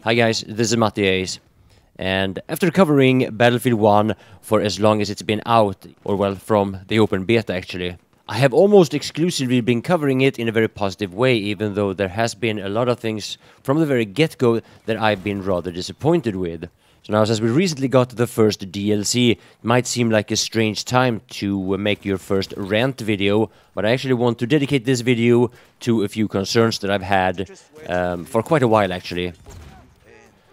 Hi guys, this is Mattias, and after covering Battlefield 1 for as long as it's been out, or well, from the open beta actually, I have almost exclusively been covering it in a very positive way, even though there has been a lot of things from the very get-go that I've been rather disappointed with. So now, since we recently got the first DLC, it might seem like a strange time to make your first rant video, but I actually want to dedicate this video to a few concerns that I've had for quite a while actually.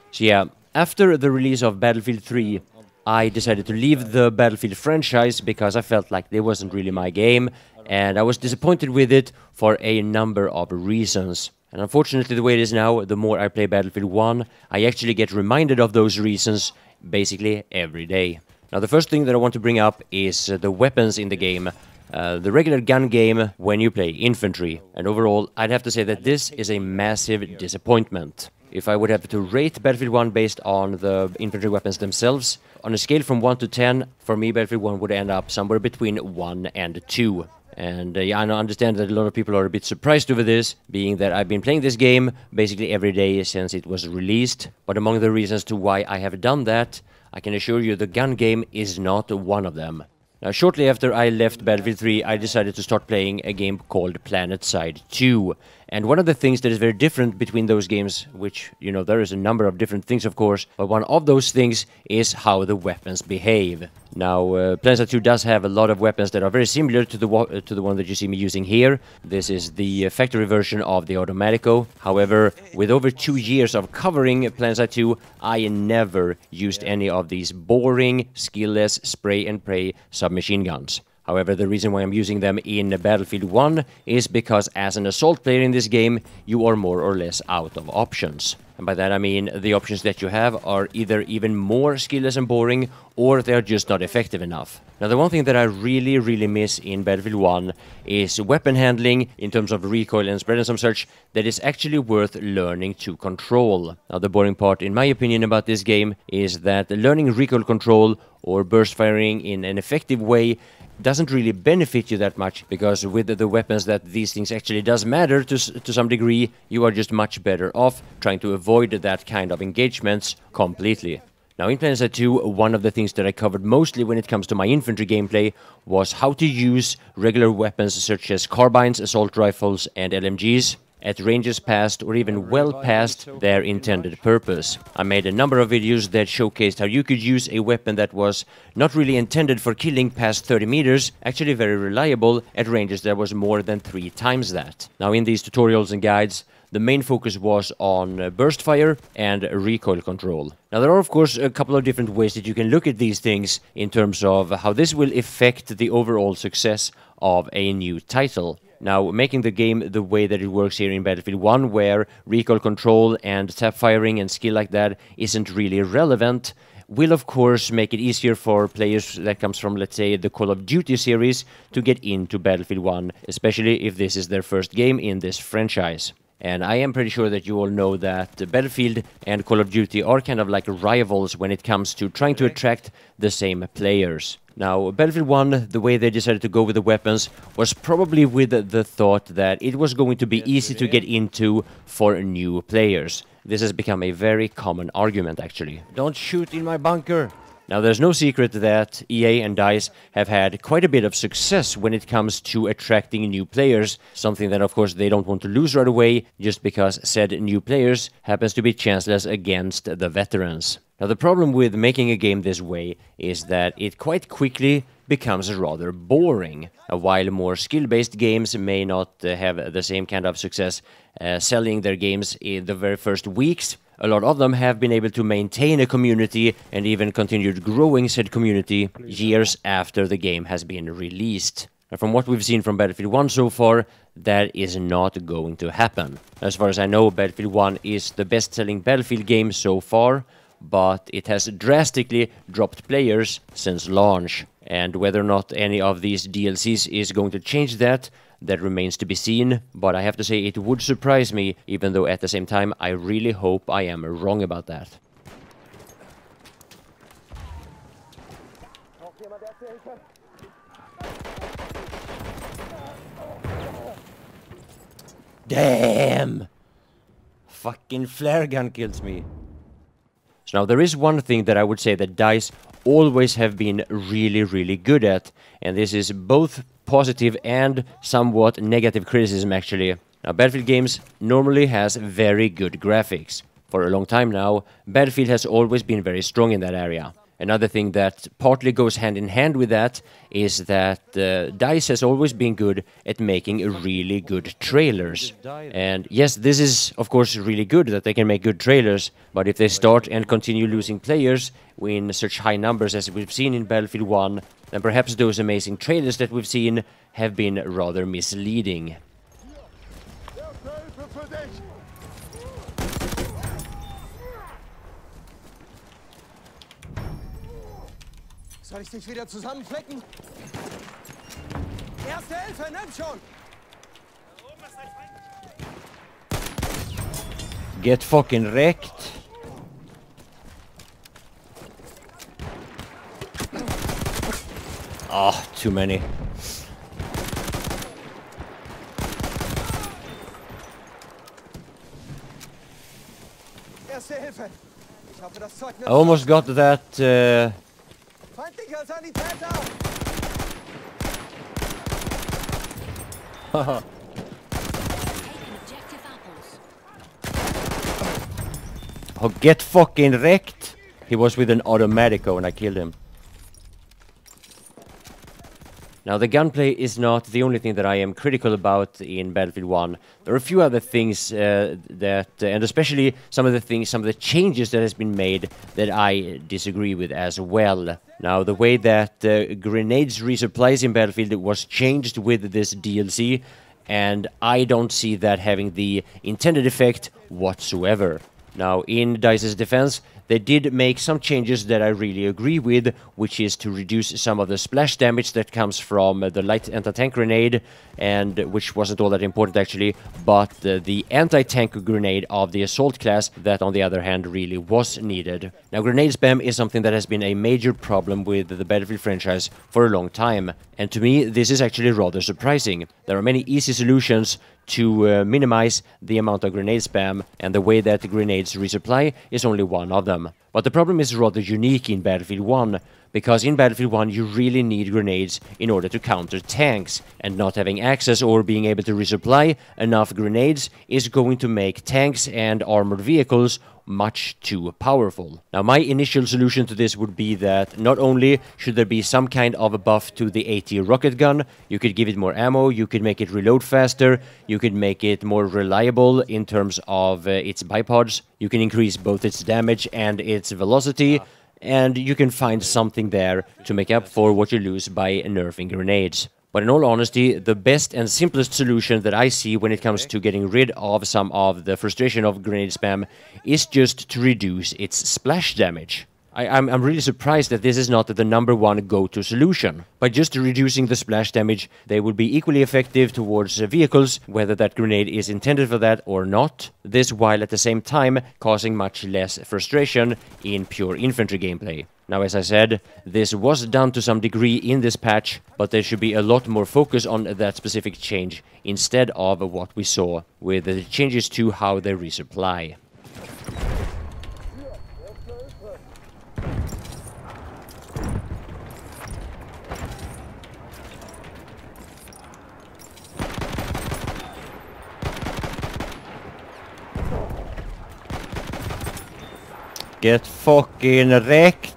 So yeah, after the release of Battlefield 3, I decided to leave the Battlefield franchise because I felt like it wasn't really my game, and I was disappointed with it for a number of reasons. And unfortunately, the way it is now, the more I play Battlefield 1, I actually get reminded of those reasons basically every day. Now, the first thing that I want to bring up is the weapons in the game. The regular gun game when you play infantry. And overall, I'd have to say that this is a massive disappointment. If I would have to rate Battlefield 1 based on the infantry weapons themselves, on a scale from 1 to 10, for me Battlefield 1 would end up somewhere between 1 and 2. And yeah, I understand that a lot of people are a bit surprised over this, being that I've been playing this game basically every day since it was released. But among the reasons to why I have done that, I can assure you the gun game is not one of them. Now, shortly after I left Battlefield 3, I decided to start playing a game called PlanetSide 2. And one of the things that is very different between those games, which, you know, there is a number of different things, of course, but one of those things is how the weapons behave. Now, PlanetSide 2 does have a lot of weapons that are very similar to the one that you see me using here. This is the factory version of the Automatico. However, with over 2 years of covering PlanetSide 2, I never used any of these boring, skill-less spray and pray submachine guns. However, the reason why I'm using them in Battlefield 1 is because as an assault player in this game, you are more or less out of options. And by that I mean the options that you have are either even more skill-less and boring, or they are just not effective enough. Now, the one thing that I really miss in Battlefield 1 is weapon handling in terms of recoil and spread and some such that is actually worth learning to control. Now, the boring part, in my opinion, about this game is that learning recoil control or burst firing in an effective way doesn't really benefit you that much, because with the weapons that these things actually does matter to some degree, you are just much better off trying to avoid that kind of engagements completely. Now, in PlanetSide 2, one of the things that I covered mostly when it comes to my infantry gameplay was how to use regular weapons such as carbines, assault rifles and LMGs at ranges past or even well past their intended purpose. I made a number of videos that showcased how you could use a weapon that was not really intended for killing past 30 meters, actually very reliable at ranges that was more than 3 times that. Now, in these tutorials and guides, the main focus was on burst fire and recoil control. Now, there are of course a couple of different ways that you can look at these things in terms of how this will affect the overall success of a new title. Now, making the game the way that it works here in Battlefield 1, where recoil control and tap firing and skill like that isn't really relevant, will of course make it easier for players that comes from, let's say, the Call of Duty series to get into Battlefield 1, especially if this is their first game in this franchise. And I am pretty sure that you all know that Battlefield and Call of Duty are kind of like rivals when it comes to trying to attract the same players. Now, Battlefield 1, the way they decided to go with the weapons was probably with the thought that it was going to be easy to get into for new players. This has become a very common argument, actually. Don't shoot in my bunker! Now, there's no secret that EA and DICE have had quite a bit of success when it comes to attracting new players, something that, of course, they don't want to lose right away, just because said new players happens to be chanceless against the veterans. Now, the problem with making a game this way is that it quite quickly becomes rather boring. While more skill-based games may not have the same kind of success selling their games in the very first weeks, a lot of them have been able to maintain a community and even continued growing said community years after the game has been released. And from what we've seen from Battlefield 1 so far, that is not going to happen. As far as I know, Battlefield 1 is the best-selling Battlefield game so far, but it has drastically dropped players since launch. And whether or not any of these DLCs is going to change that, that remains to be seen. But I have to say it would surprise me, even though at the same time I really hope I am wrong about that. Damn! fucking flare gun kills me. So now there is one thing that I would say that DICE always have been really good at, and this is both positive and somewhat negative criticism actually. Now Battlefield games normally has very good graphics. For a long time now, Battlefield has always been very strong in that area. Another thing that partly goes hand in hand with that is that DICE has always been good at making really good trailers. And yes, this is of course really good that they can make good trailers, but if they start and continue losing players in such high numbers as we've seen in Battlefield 1, then perhaps those amazing trailers that we've seen have been rather misleading. Soll ich dich wieder zusammenflecken? Erste Hilfe, nimm schon! Get fucking wrecked. Ah, too many. Erste Hilfe! Ich hoffe, das Zeug I almost got that Feindlicher Sanitäter! Haha. Oh, get fucking wrecked! He was with an automatico and I killed him. Now the gunplay is not the only thing that I am critical about in Battlefield 1. There are a few other things and especially some of the changes that has been made that I disagree with as well. Now the way that grenades resupplies in Battlefield was changed with this DLC, and I don't see that having the intended effect whatsoever. Now in DICE's defense, they did make some changes that I really agree with, which is to reduce some of the splash damage that comes from the light anti-tank grenade, and which wasn't all that important actually, but the anti-tank grenade of the assault class, that on the other hand really was needed. Now grenade spam is something that has been a major problem with the Battlefield franchise for a long time, and to me this is actually rather surprising. There are many easy solutions to minimize the amount of grenade spam, and the way that the grenades resupply is only one of them. But the problem is rather unique in Battlefield 1, because in Battlefield 1 you really need grenades in order to counter tanks, and not having access or being able to resupply enough grenades is going to make tanks and armored vehicles much too powerful. Now my initial solution to this would be that not only should there be some kind of a buff to the AT rocket gun, you could give it more ammo, you could make it reload faster, you could make it more reliable in terms of its bipods, you can increase both its damage and its velocity, and you can find something there to make up for what you lose by nerfing grenades. But in all honesty, the best and simplest solution that I see when it comes to getting rid of some of the frustration of grenade spam is just to reduce its splash damage. I'm really surprised that this is not the #1 go-to solution. By just reducing the splash damage, they will be equally effective towards vehicles, whether that grenade is intended for that or not. This while at the same time causing much less frustration in pure infantry gameplay. Now, as I said, this was done to some degree in this patch, but there should be a lot more focus on that specific change instead of what we saw with the changes to how they resupply. Get fucking wrecked!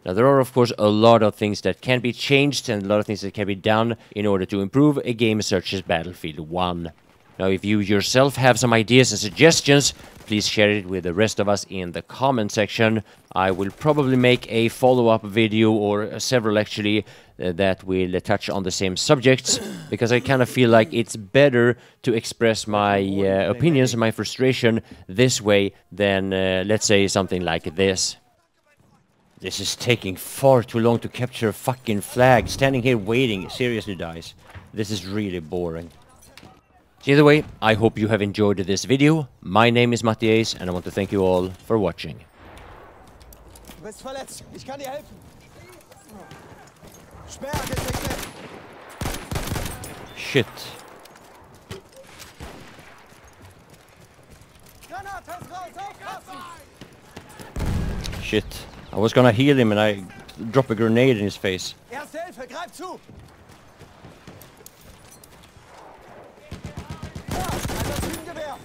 Now there are of course a lot of things that can be changed and a lot of things that can be done in order to improve a game such as Battlefield 1. Now if you yourself have some ideas and suggestions, please share it with the rest of us in the comment section. I will probably make a follow-up video, or several actually, that will touch on the same subjects, because I kind of feel like it's better to express my opinions and my frustration this way than, let's say, something like this. This is taking far too long to capture a fucking flag. Standing here waiting, seriously, guys. This is really boring. Either way, I hope you have enjoyed this video. My name is Mattias, and I want to thank you all for watching. Du bist verletzt. Ich kann dir helfen. Sperrgesetze. shit. Granate ist raus, aufpassen! Shit. I was gonna heal him and I drop a grenade in his face. Erste Hilfe, greif zu! Ja, ein Maschinengewehr!